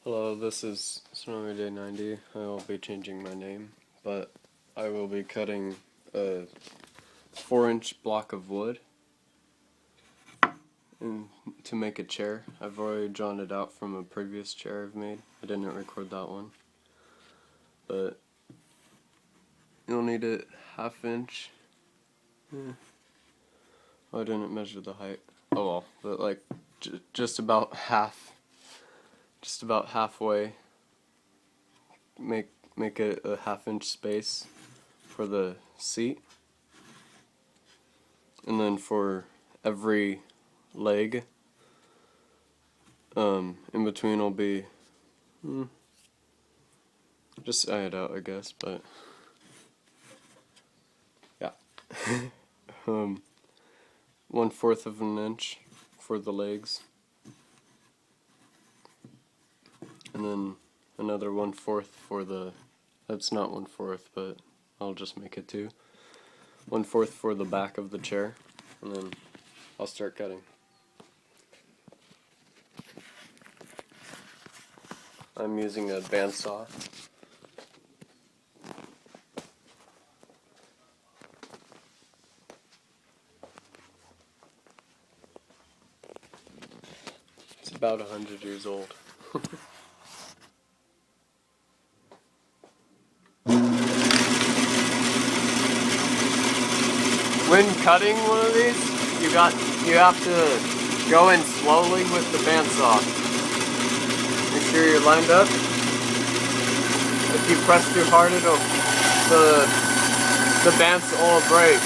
Hello, this is Snowy Day 90. I will be changing my name, but I will be cutting a 4-inch block of wood to make a chair. I've already drawn it out from a previous chair I've made. I didn't record that one. But you'll need it 1/2 inch. Oh, I didn't measure the height. Oh well, but like just about halfway. Make it a 1/2 inch space for the seat, and then for every leg in between will be just eye it out, I guess, but yeah. 1/4 of an inch for the legs, and then another 1/4 for the, that's not 1/4, but I'll just make it 2. 1/4 for the back of the chair, and then I'll start cutting. I'm using a bandsaw. It's about 100 years old. When cutting one of these, you have to go in slowly with the bandsaw. Make sure you're lined up. If you press too hard, the bandsaw will break.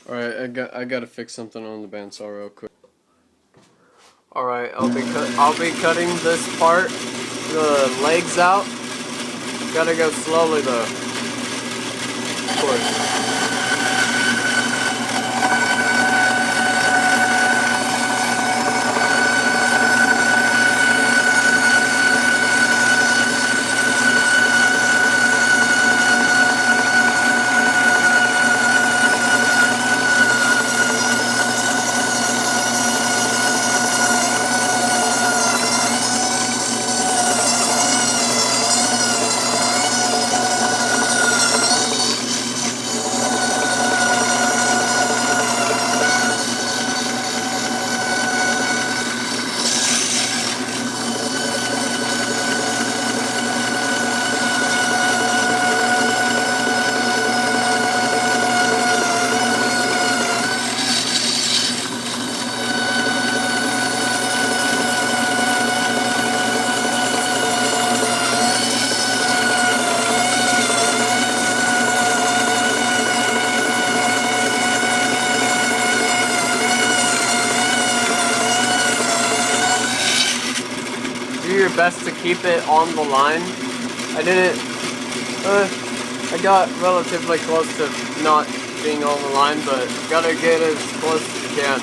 Alright, I gotta fix something on the bandsaw real quick. Alright, I'll be cutting this part, the legs out. Gotta go slowly though. Of course. best to keep it on the line. I got relatively close to not being on the line, but gotta get as close as you can.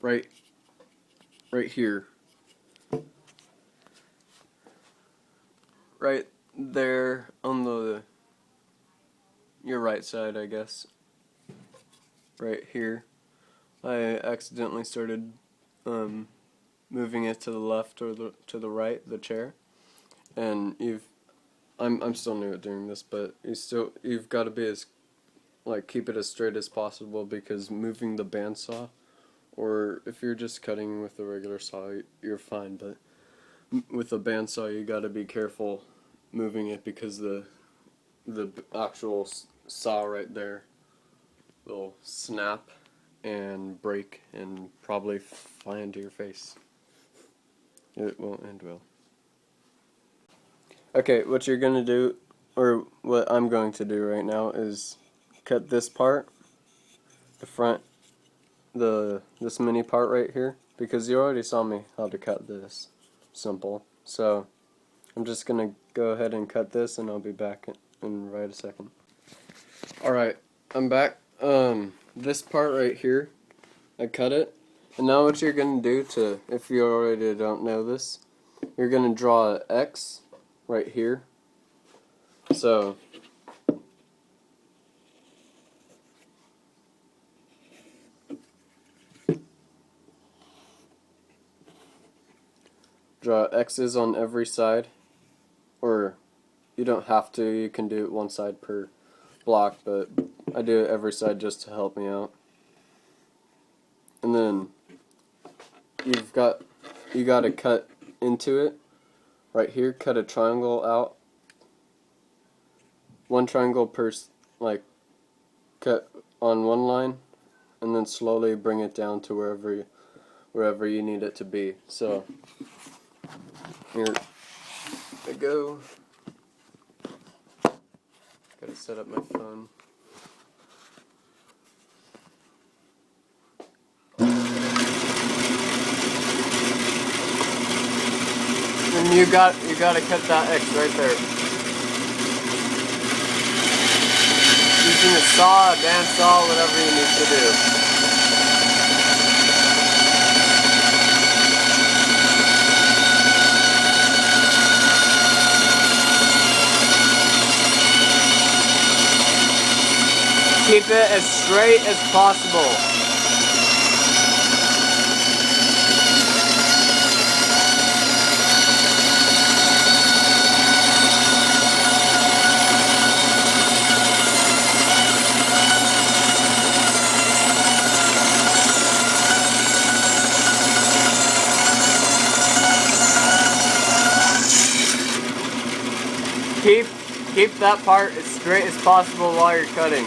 Right, right here. Right there on your right side, I guess. Right here. I accidentally started moving it to the left or to the right, the chair. And I'm still new at doing this, but you've got to be as keep it as straight as possible, because moving the bandsaw, or if you're just cutting with a regular saw, you're fine, but with a bandsaw you got to be careful moving it, because the actual saw right there will snap and break and probably fly into your face. It won't end well. Okay, what you're gonna do, or what I'm going to do right now, is cut this part, the front, this mini part right here, because you already saw me how to cut this. Simple. So I'm just gonna go ahead and cut this, and I'll be back in right a second. Alright, I'm back. This part right here, I cut it, and now what you're gonna do, if you already don't know this, you're gonna draw an X right here. So draw X's on every side, or you don't have to, you can do it one side per block, but I do it every side just to help me out. And then you got to cut into it right here, cut a triangle out, one triangle per, cut on one line, and then slowly bring it down to wherever you need it to be. So here I go. Gotta set up my phone. And you gotta cut that X right there. Using a saw, a bandsaw, whatever you need to do. Keep it as straight as possible. Keep that part as straight as possible while you're cutting.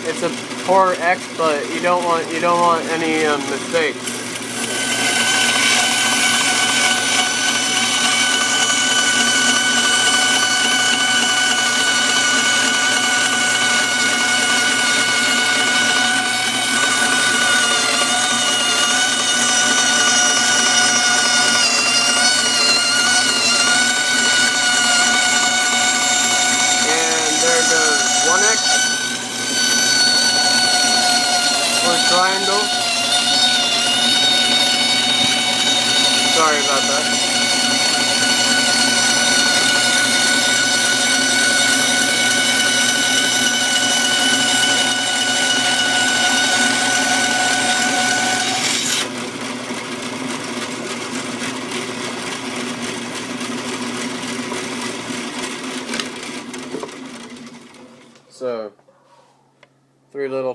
It's a poor X, but you don't want any mistakes. Triangle. Sorry about that.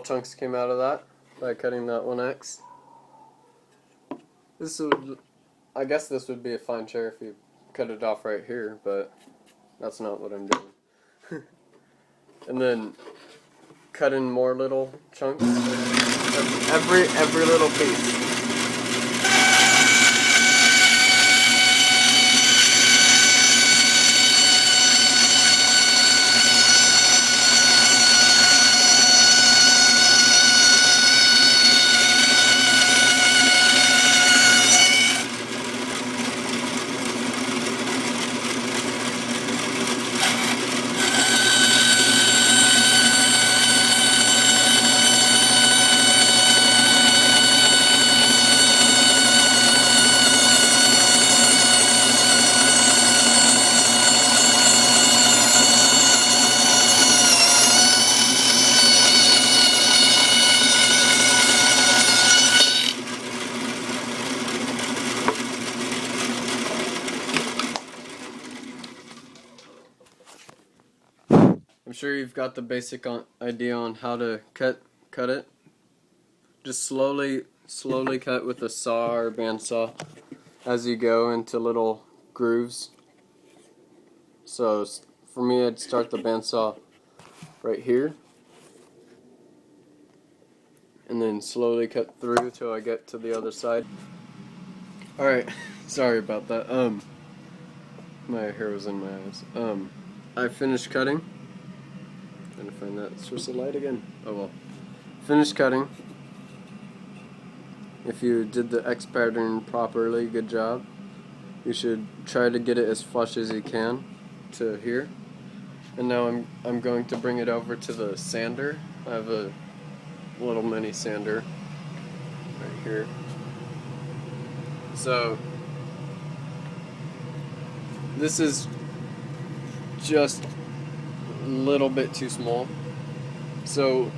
chunks came out of that by cutting that 1x. This would, I guess this would be a fine chair if you cut it off right here, but that's not what I'm doing. And then cut in more little chunks. Every little piece. I'm sure you've got the basic idea on how to cut it. Just slowly cut with a saw or bandsaw as you go into little grooves. So for me, I'd start the bandsaw right here, and then slowly cut through till I get to the other side. Alright, sorry about that. My hair was in my eyes. I finished cutting. Trying to find that source of light again. Oh well. Finished cutting. If you did the X pattern properly, good job. You should try to get it as flush as you can to here. And now I'm going to bring it over to the sander. I have a little mini sander right here. So this is just a little bit too small. So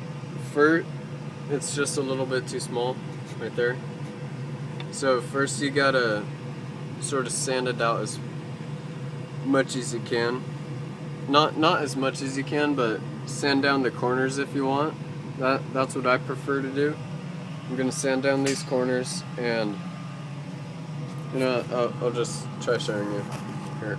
it's just a little bit too small right there. So first you gotta sort of sand it out as much as you can. Not as much as you can, but sand down the corners if you want. That's what I prefer to do. I'm gonna sand down these corners, and you know, I'll just try showing you here.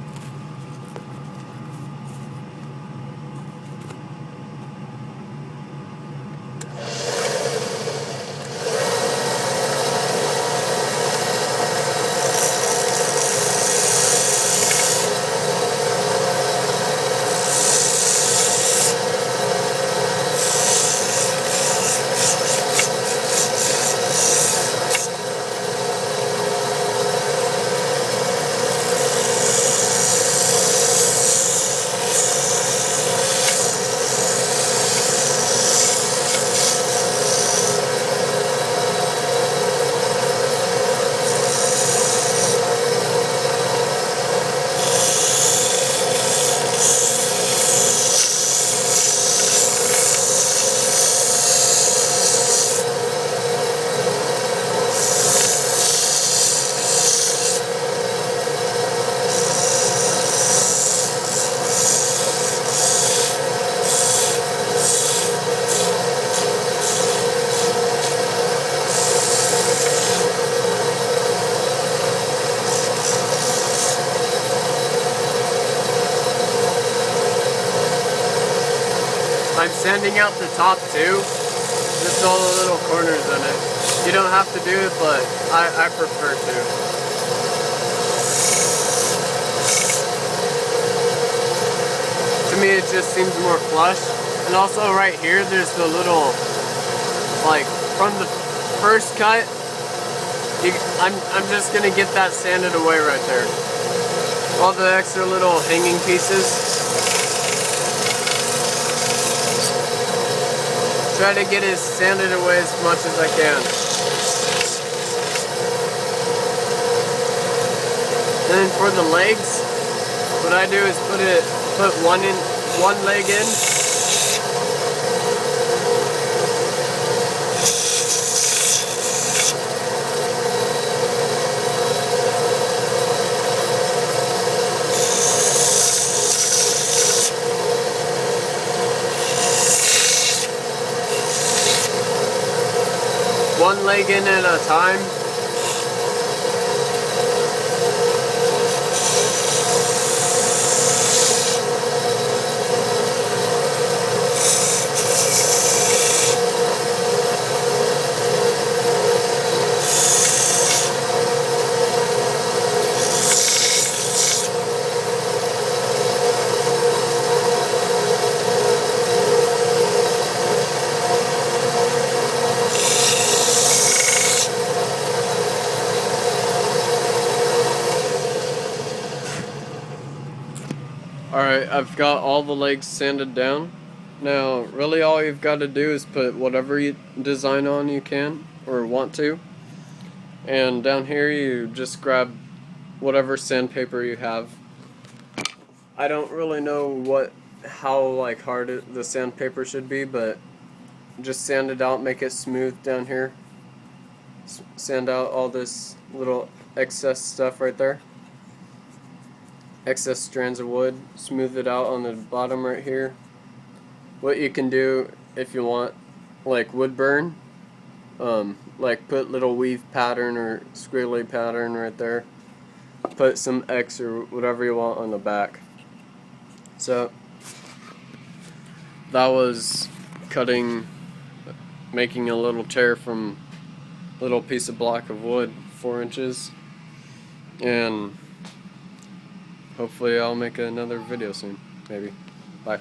I'm sanding out the top too, just all the little corners in it. You don't have to do it, but I prefer to. To me, it just seems more flush. And also right here, there's the little, like, from the first cut, I'm just gonna get that sanded away right there. All the extra little hanging pieces. Try to get it sanded away as much as I can. And then for the legs, what I do is put one leg in. leg in at a time. Alright, I've got all the legs sanded down. Now, really all you've got to do is put whatever design on you can, or want to. And down here you just grab whatever sandpaper you have. I don't really know how like hard the sandpaper should be, but just sand it out, make it smooth down here. Sand out all this little excess stuff right there. Excess strands of wood, smooth it out on the bottom right here. What you can do if you want, like wood burn, like put little weave pattern or squiggly pattern right there. Put some X or whatever you want on the back. So that was making a little chair from a little piece of block of wood, 4 inches, and hopefully I'll make another video soon, maybe. Bye.